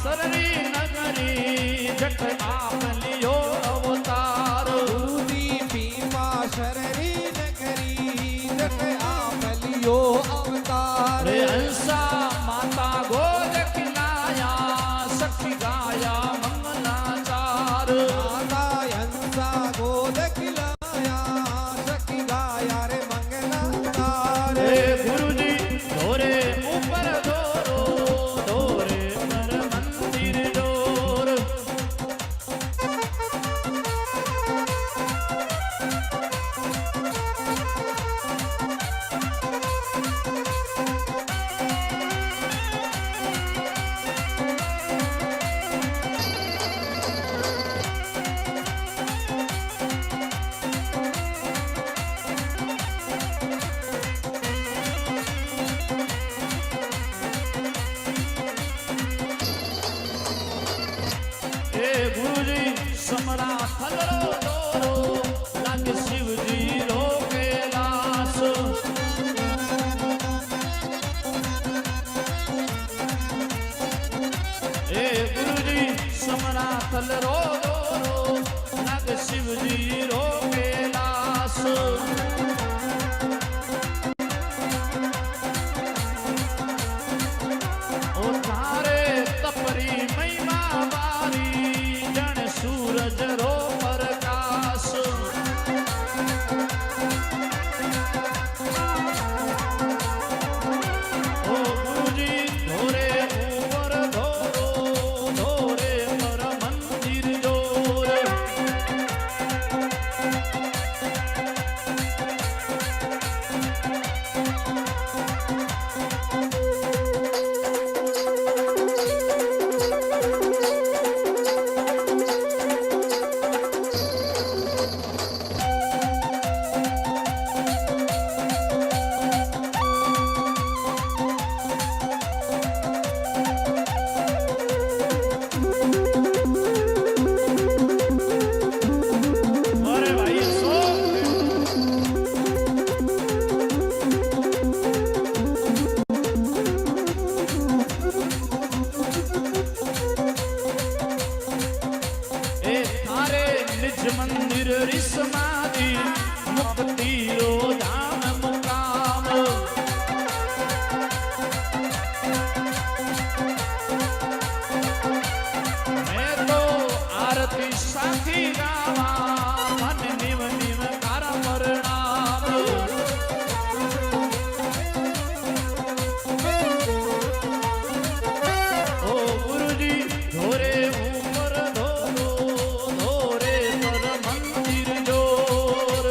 सररी नगरी जट आप लियो अवतार भीमा शररी नगरी जट आप लियो अवतार हंसा माता गोद खिलाया सखी गाया मंगलाचार माता हंसा गोद खिलाया सखी गाया रे मंगलाचार गुरु जी धोरे ऊपर धोरो धोरे समरा फलरो दोरो लग शिव जी रो कैलाश ए गुरु जी समरा फलरो दोरो लग शिव जी रो कैलाश ओ तारे तपरी महिमा बारी जन सूरज रो प्रकाश ओ गुरुजी धोरे ऊपर धोरो धोरे पर मंदिर जोर मंदिर समाधि मुक्ति रो धाम मुकाम मैं तो आरती साथी गावा मन निव निव कर प्रणाम ओ गुरुजी धोरे ऊपर धोरो धोरे मंदिर जोर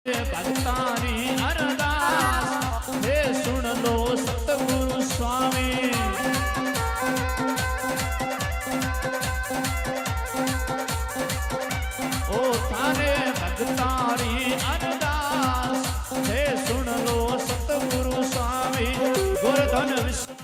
भक्तानी अरदास हे सुन लो सतगुरु स्वामी ओ थारे भक्तानी अरदास हे सुन लो सतगुरु स्वामी गुरधन विश्व